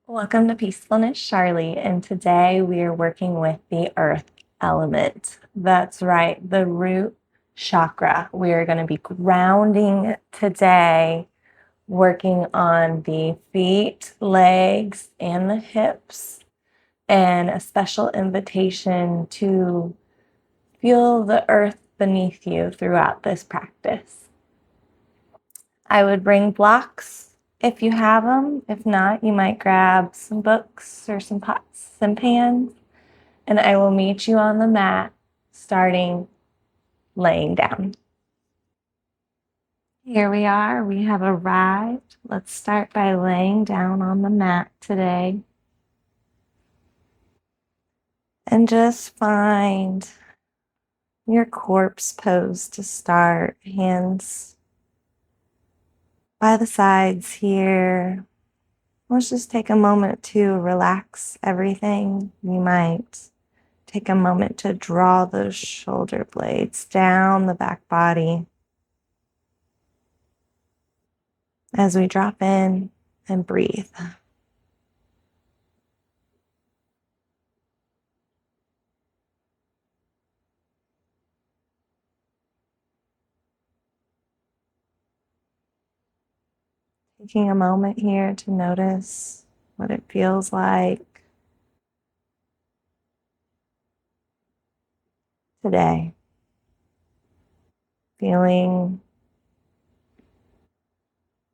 Welcome to Peacefulness, Sharlee, and today we are working with the earth element. That's right, the root chakra. We are going to be grounding today, working on the feet, legs, and the hips, and a special invitation to feel the earth beneath you throughout this practice. I would bring blocks if you have them. If not, you might grab some books or some pots and pans, and I will meet you on the mat, starting laying down. Here we are. We have arrived. Let's start by laying down on the mat today. And just find your corpse pose to start. Hands by the sides here. Let's just take a moment to relax everything. You might take a moment to draw those shoulder blades down the back body as we drop in and breathe. Taking a moment here to notice what it feels like today. Feeling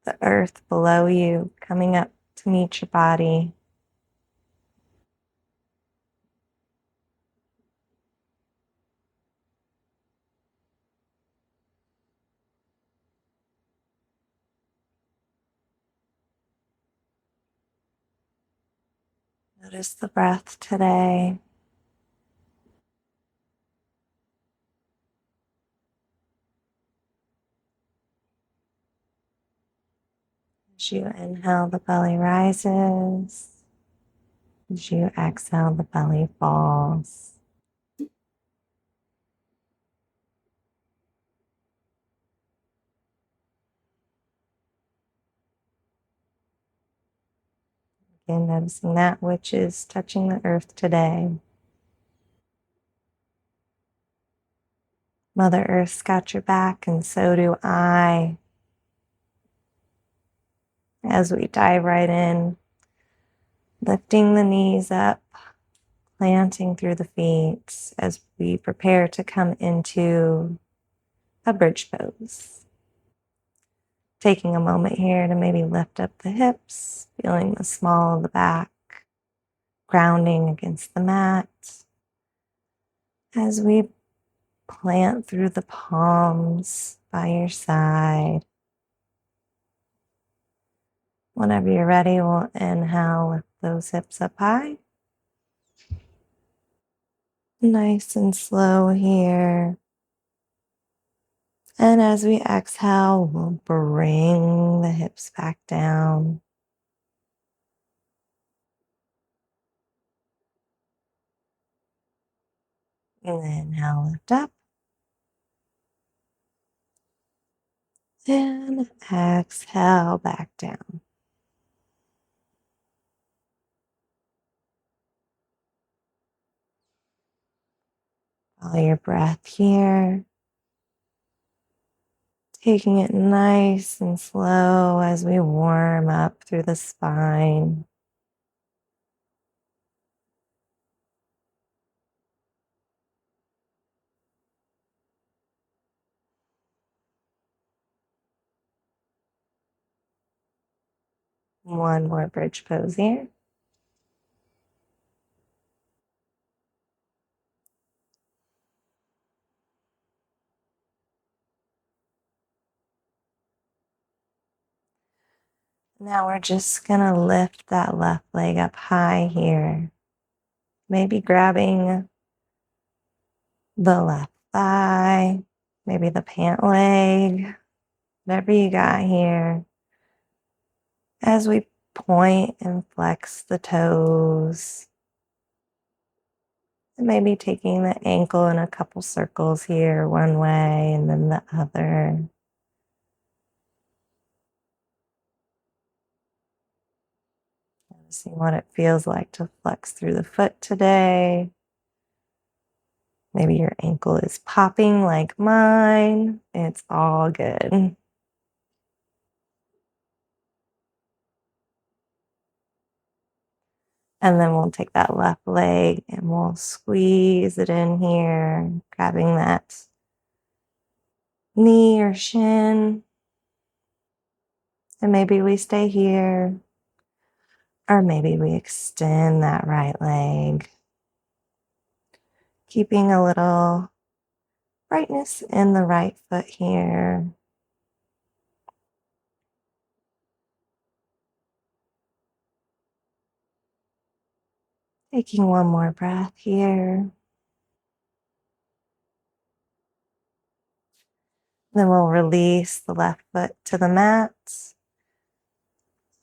the earth below you coming up to meet your body. Notice the breath today. As you inhale, the belly rises. As you exhale, the belly falls. Again, noticing that which is touching the earth today. Mother Earth's got your back, and so do I. As we dive right in, lifting the knees up, planting through the feet as we prepare to come into a bridge pose. Taking a moment here to maybe lift up the hips, feeling the small of the back, grounding against the mat. As we plant through the palms by your side. Whenever you're ready, we'll inhale, lift those hips up high. Nice and slow here. And as we exhale, we'll bring the hips back down. And inhale, lift up. And exhale back down. Follow your breath here. Taking it nice and slow as we warm up through the spine. One more bridge pose here. Now we're just gonna lift that left leg up high here. Maybe grabbing the left thigh, maybe the pant leg, whatever you got here. As we point and flex the toes, and maybe taking the ankle in a couple circles here, one way and then the other. See what it feels like to flex through the foot today. Maybe your ankle is popping like mine. It's all good. And then we'll take that left leg and we'll squeeze it in here, grabbing that knee or shin. And maybe we stay here, or maybe we extend that right leg, keeping a little brightness in the right foot here. Taking one more breath here. Then we'll release the left foot to the mat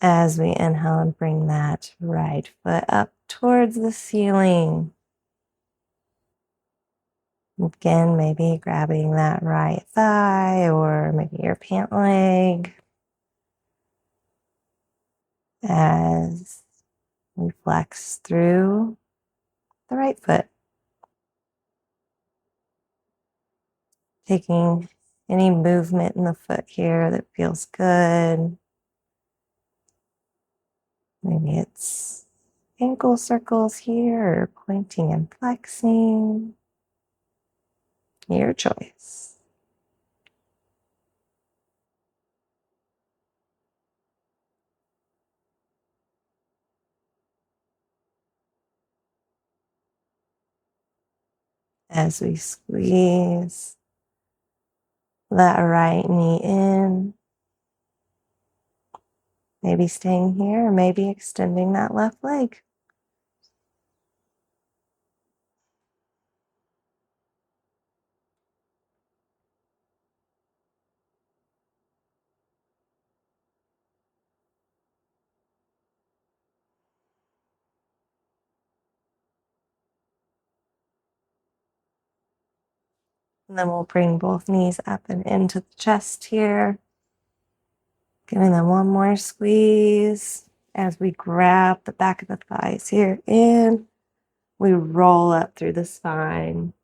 as we inhale and bring that right foot up towards the ceiling. Again, maybe grabbing that right thigh or maybe your pant leg as we flex through the right foot. Taking any movement in the foot here that feels good. Maybe it's ankle circles here or pointing and flexing. Your choice. As we squeeze that right knee in, maybe staying here or maybe extending that left leg. And then we'll bring both knees up and into the chest here. Giving them one more squeeze as we grab the back of the thighs here in. We roll up through the spine.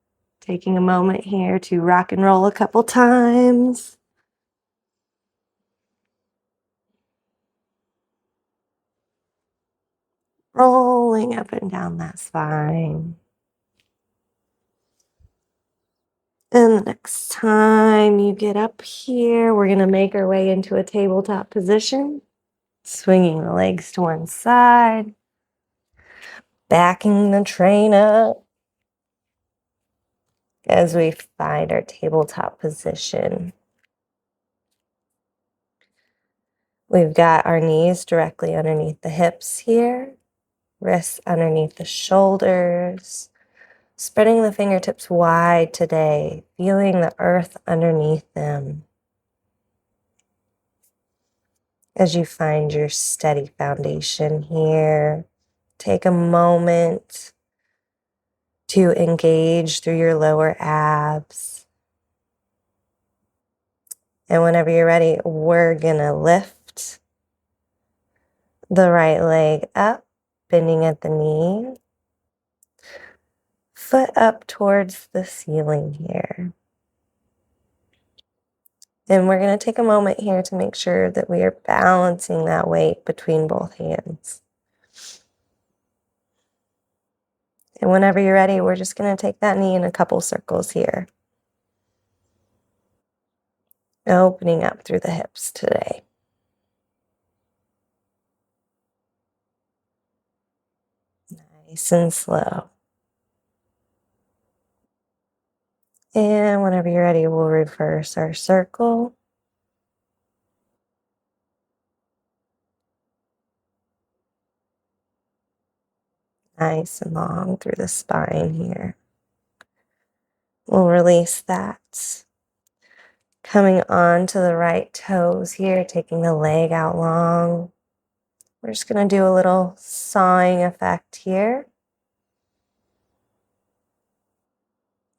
Taking a moment here to rock and roll a couple times. Rolling up and down that spine. And the next time you get up here, we're going to make our way into a tabletop position. Swinging the legs to one side. Backing the train up as we find our tabletop position. We've got our knees directly underneath the hips here. Wrists underneath the shoulders. Spreading the fingertips wide today, feeling the earth underneath them. As you find your steady foundation here, take a moment to engage through your lower abs. And whenever you're ready, we're gonna lift the right leg up, bending at the knee. Foot up towards the ceiling here. And we're going to take a moment here to make sure that we are balancing that weight between both hands. And whenever you're ready, we're just going to take that knee in a couple circles here. Opening up through the hips today. Nice and slow. And whenever you're ready, we'll reverse our circle. Nice and long through the spine here. We'll release that. Coming on to the right toes here, taking the leg out long. We're just going to do a little sawing effect here.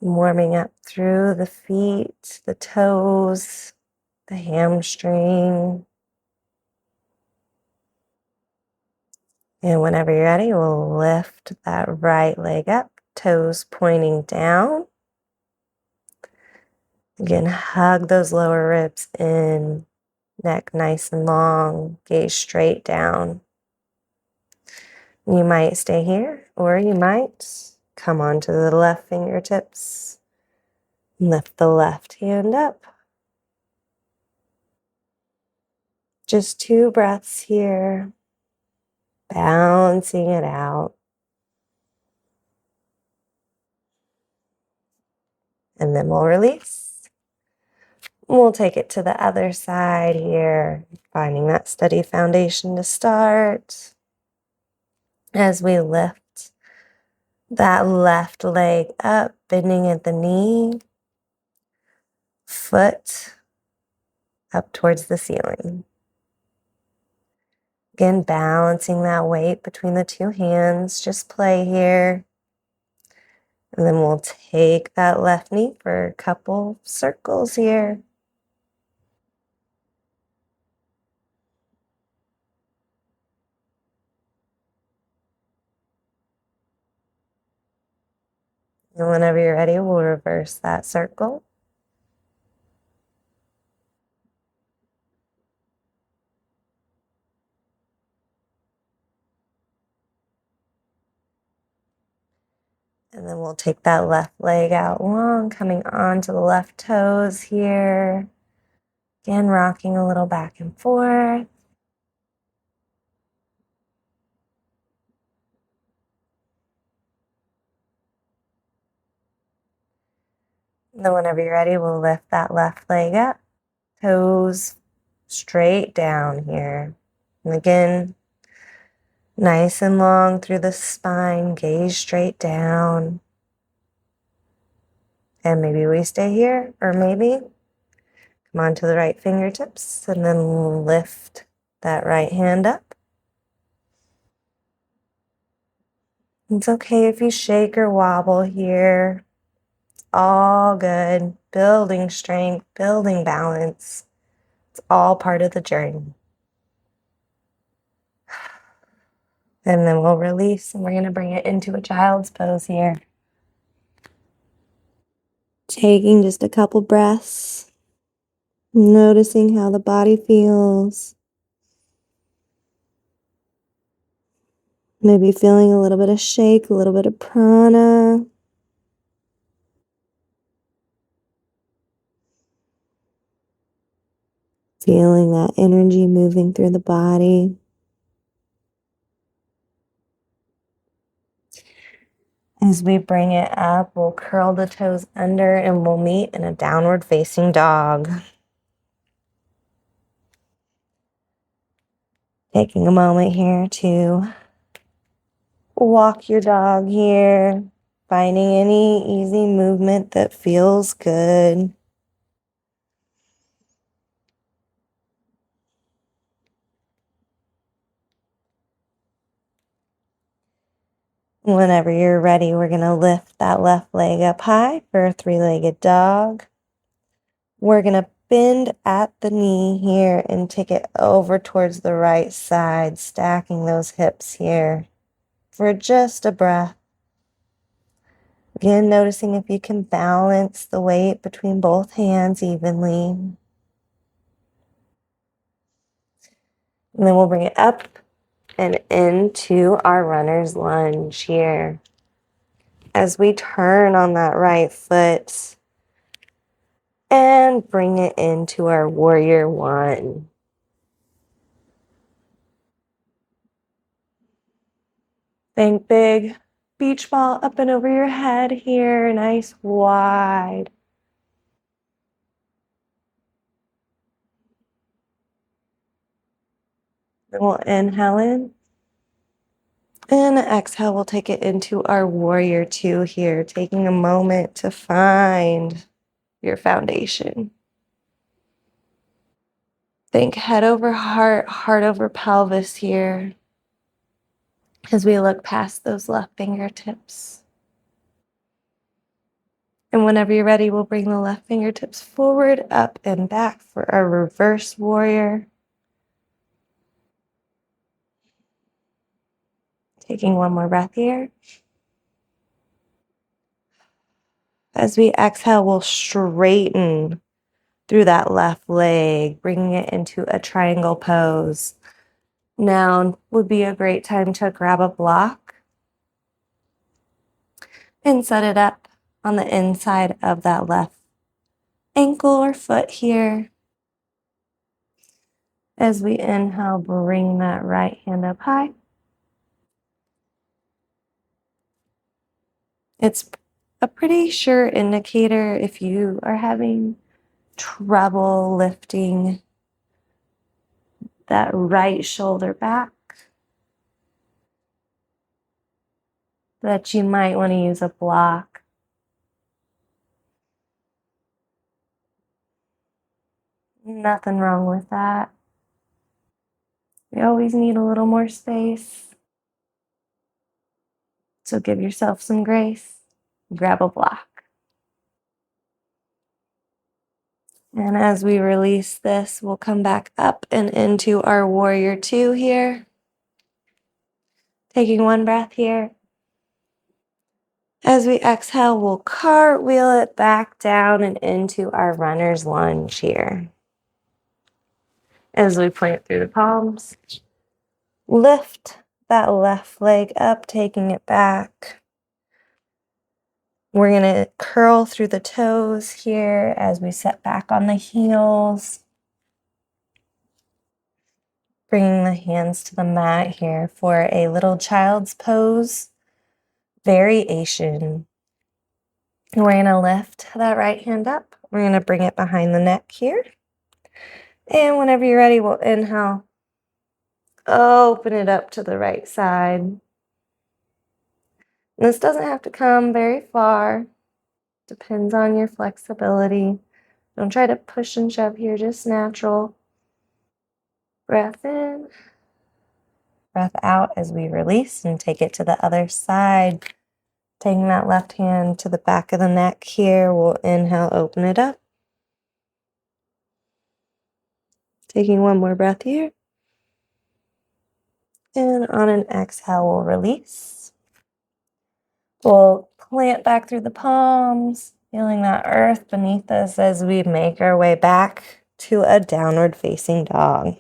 Warming up through the feet, the toes, the hamstring. And whenever you're ready, we'll lift that right leg up, toes pointing down. Again, hug those lower ribs in, neck nice and long, gaze straight down. You might stay here, or you might come onto the left fingertips. Lift the left hand up. Just 2 breaths here, balancing it out. And then we'll release. We'll take it to the other side here, finding that steady foundation to start. As we lift that left leg up, bending at the knee, foot up towards the ceiling. Again, balancing that weight between the 2 hands. Just play here. And then we'll take that left knee for a couple circles here. And whenever you're ready, we'll reverse that circle. And then we'll take that left leg out long, coming onto the left toes here. Again, rocking a little back and forth. And then whenever you're ready, we'll lift that left leg up, toes straight down here. And again, nice and long through the spine, gaze straight down. And maybe we stay here, or maybe come onto the right fingertips and then lift that right hand up. It's okay if you shake or wobble here. It's all good. Building strength, building balance. It's all part of the journey. And then we'll release, and we're going to bring it into a child's pose here. Taking just a couple breaths, noticing how the body feels. Maybe feeling a little bit of shake, a little bit of prana. Feeling that energy moving through the body. As we bring it up, we'll curl the toes under and we'll meet in a downward facing dog. Taking a moment here to walk your dog here, finding any easy movement that feels good. Whenever you're ready, we're going to lift that left leg up high for a 3-legged dog. We're going to bend at the knee here and take it over towards the right side, stacking those hips here for just a breath. Again, noticing if you can balance the weight between both hands evenly. And then we'll bring it up and into our runner's lunge here. As we turn on that right foot and bring it into our warrior 1. Think big beach ball up and over your head here, nice wide. Then we'll inhale in. And exhale, we'll take it into our warrior 2 here, taking a moment to find your foundation. Think head over heart, heart over pelvis here as we look past those left fingertips. And whenever you're ready, we'll bring the left fingertips forward, up, and back for our reverse warrior. Taking one more breath here. As we exhale, we'll straighten through that left leg, bringing it into a triangle pose. Now would be a great time to grab a block and set it up on the inside of that left ankle or foot here. As we inhale, bring that right hand up high. It's a pretty sure indicator if you are having trouble lifting that right shoulder back, that you might want to use a block. Nothing wrong with that. We always need a little more space. So give yourself some grace. Grab a block. And as we release this, we'll come back up and into our warrior two here. Taking one breath here. As we exhale, we'll cartwheel it back down and into our runner's lunge here. As we plant through the palms, lift that left leg up, taking it back. We're going to curl through the toes here as we set back on the heels. Bringing the hands to the mat here for a little child's pose variation. We're going to lift that right hand up. We're going to bring it behind the neck here. And whenever you're ready, we'll inhale. Open it up to the right side. And this doesn't have to come very far. Depends on your flexibility. Don't try to push and shove here, just natural. Breath in. Breath out as we release and take it to the other side. Taking that left hand to the back of the neck here, we'll inhale, open it up. Taking one more breath here. And on an exhale, we'll release. We'll plant back through the palms, feeling that earth beneath us as we make our way back to a downward facing dog.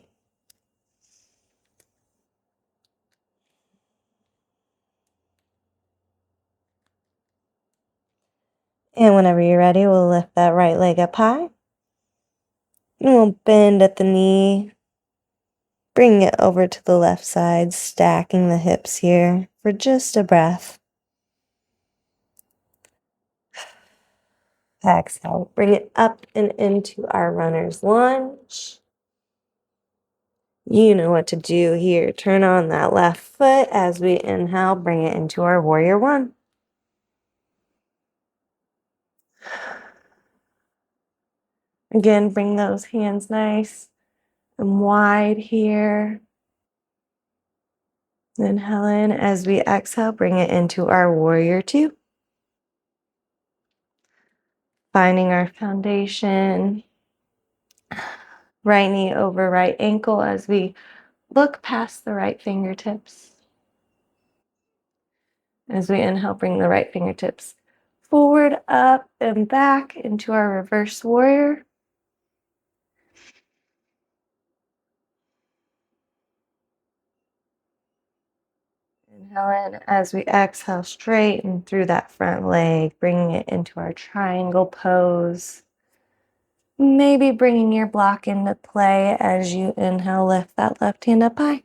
And whenever you're ready, we'll lift that right leg up high. And we'll bend at the knee. Bring it over to the left side, stacking the hips here for just a breath. Exhale, bring it up and into our runner's lunge. You know what to do here. Turn on that left foot as we inhale, bring it into our warrior one. Again, bring those hands nice and wide here. Inhale in as we exhale, bring it into our warrior two. Finding our foundation. Right knee over right ankle as we look past the right fingertips. As we inhale, bring the right fingertips forward, up, and back into our reverse warrior. Inhale in as we exhale, straighten through that front leg, bringing it into our triangle pose. Maybe bringing your block into play as you inhale, lift that left hand up high.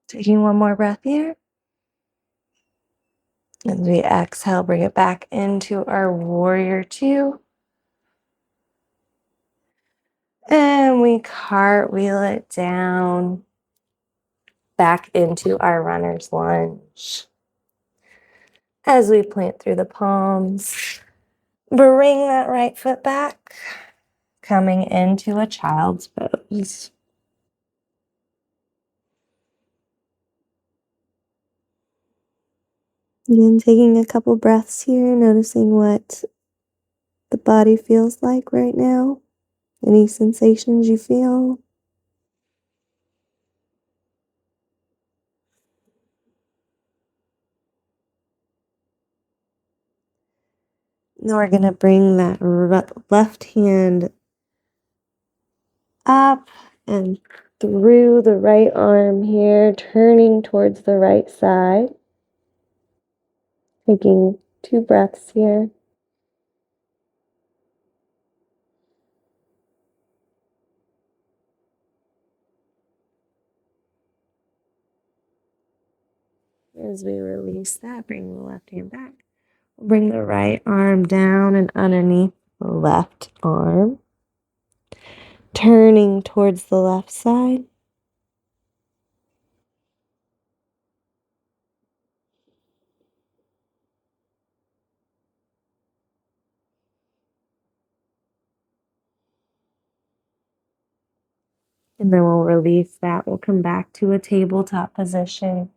Taking one more breath here. As we exhale, bring it back into our warrior two. And we cartwheel it down back into our runner's lunge. As we plant through the palms, bring that right foot back, coming into a child's pose. Again, taking a couple breaths here, noticing what the body feels like right now. Any sensations you feel. Then we're going to bring that left hand up and through the right arm here, turning towards the right side. Taking 2 breaths here. As we release that, bring the left hand back. Bring the right arm down and underneath the left arm. Turning towards the left side. And then we'll release that. We'll come back to a tabletop position.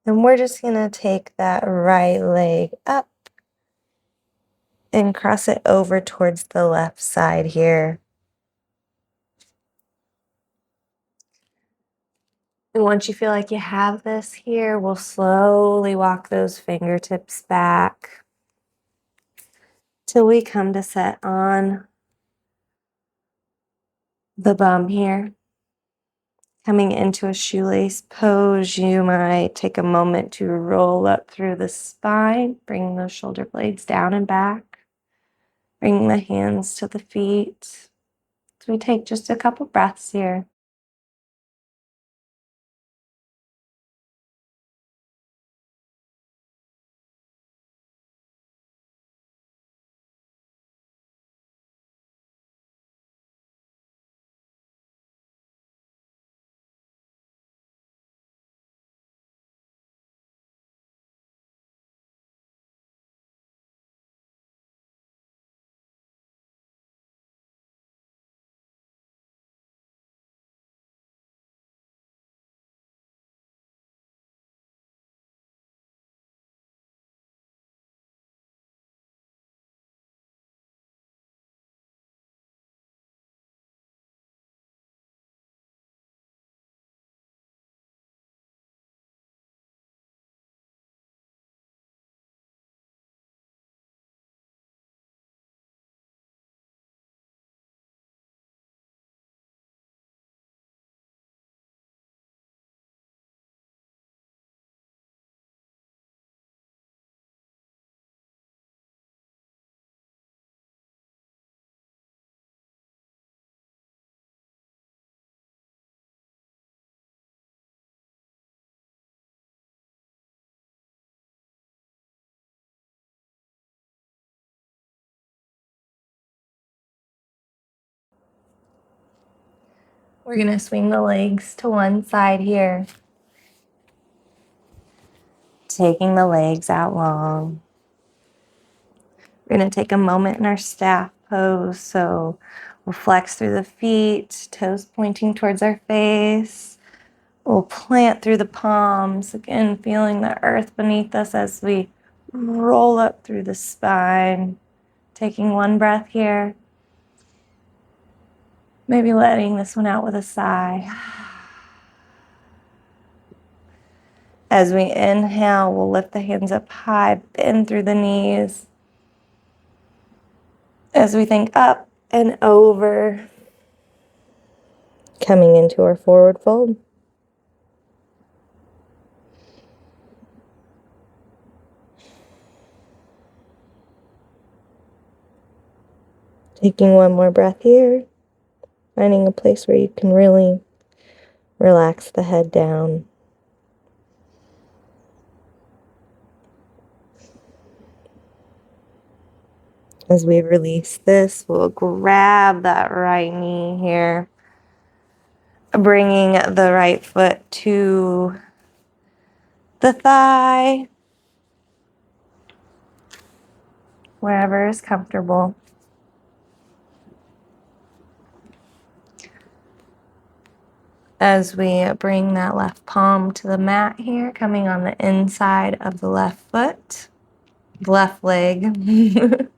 And we're just going to take that right leg up and cross it over towards the left side here. And once you feel like you have this here, we'll slowly walk those fingertips back till we come to set on the bum here. Coming into a shoelace pose, you might take a moment to roll up through the spine, bring those shoulder blades down and back, bring the hands to the feet. So we take just a couple breaths here. We're going to swing the legs to one side here. Taking the legs out long. We're going to take a moment in our staff pose. So we'll flex through the feet, toes pointing towards our face. We'll plant through the palms, again, feeling the earth beneath us as we roll up through the spine. Taking one breath here. Maybe letting this one out with a sigh. As we inhale, we'll lift the hands up high, bend through the knees. As we think up and over, coming into our forward fold. Taking one more breath here, finding a place where you can really relax the head down. As we release this, we'll grab that right knee here, bringing the right foot to the thigh, wherever is comfortable. As we bring that left palm to the mat here, coming on the inside of the left foot, left leg.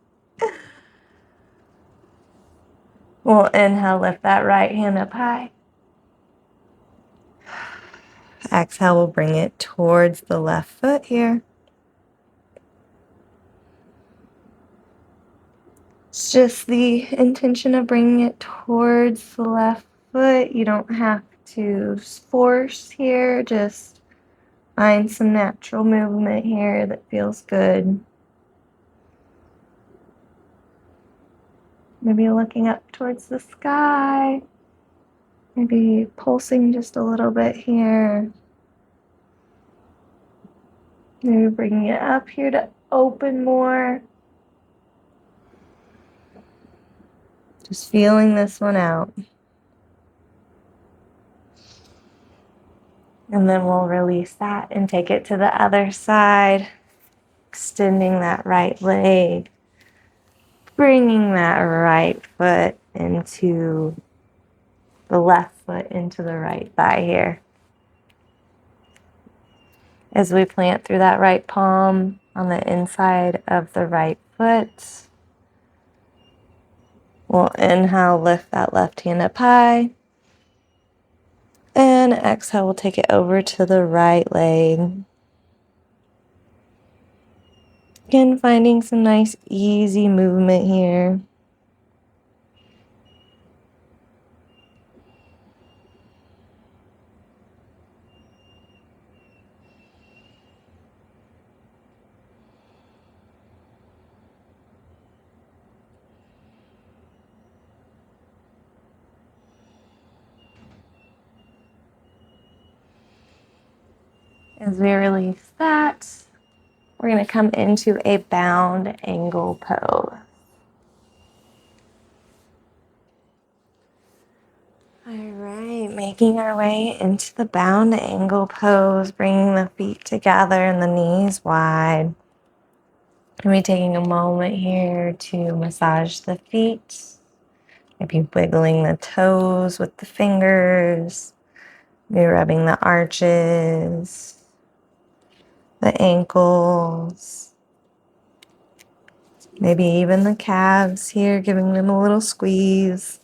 We'll inhale, lift that right hand up high. Exhale, we'll bring it towards the left foot here. It's just the intention of bringing it towards the left foot. You don't have to force here, just find some natural movement here that feels good. Maybe looking up towards the sky. Maybe pulsing just a little bit here. Maybe bringing it up here to open more. Just feeling this one out. And then we'll release that and take it to the other side. Extending that right leg. Bringing that right foot into the left foot into the right thigh here. As we plant through that right palm on the inside of the right foot, we'll inhale, lift that left hand up high. And exhale, we'll take it over to the right leg. Again, finding some nice, easy movement here. As we release that, we're going to come into a bound angle pose. All right, making our way into the bound angle pose, bringing the feet together and the knees wide. Maybe taking a moment here to massage the feet. Maybe wiggling the toes with the fingers. Maybe rubbing the arches, the ankles. Maybe even the calves here, giving them a little squeeze.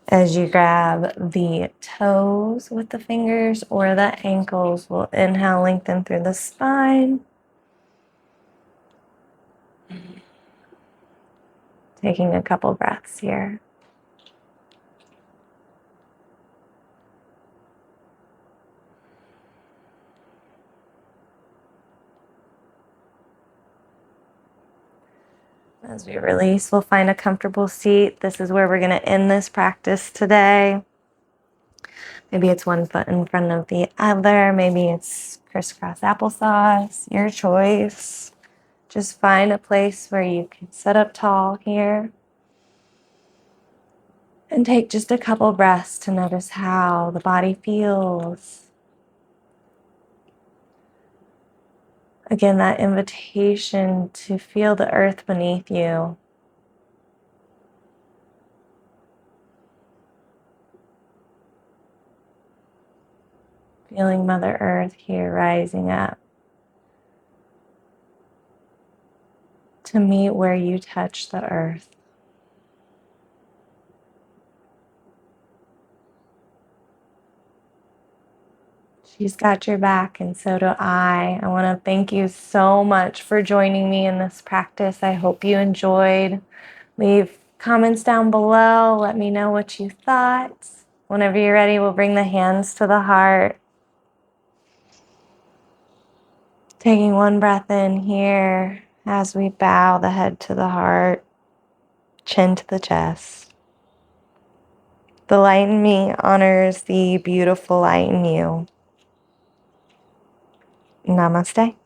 As you grab the toes with the fingers or the ankles, we'll inhale, lengthen through the spine. Taking a couple breaths here. As we release, we'll find a comfortable seat. This is where we're going to end this practice today. Maybe it's one foot in front of the other. Maybe it's crisscross applesauce, your choice. Just find a place where you can sit up tall here. And take just a couple breaths to notice how the body feels. Again, that invitation to feel the earth beneath you. Feeling Mother Earth here rising up to meet where you touch the earth. She's got your back, and so do I. I want to thank you so much for joining me in this practice. I hope you enjoyed. Leave comments down below. Let me know what you thought. Whenever you're ready, we'll bring the hands to the heart. Taking one breath in here as we bow the head to the heart, chin to the chest. The light in me honors the beautiful light in you. Namaste.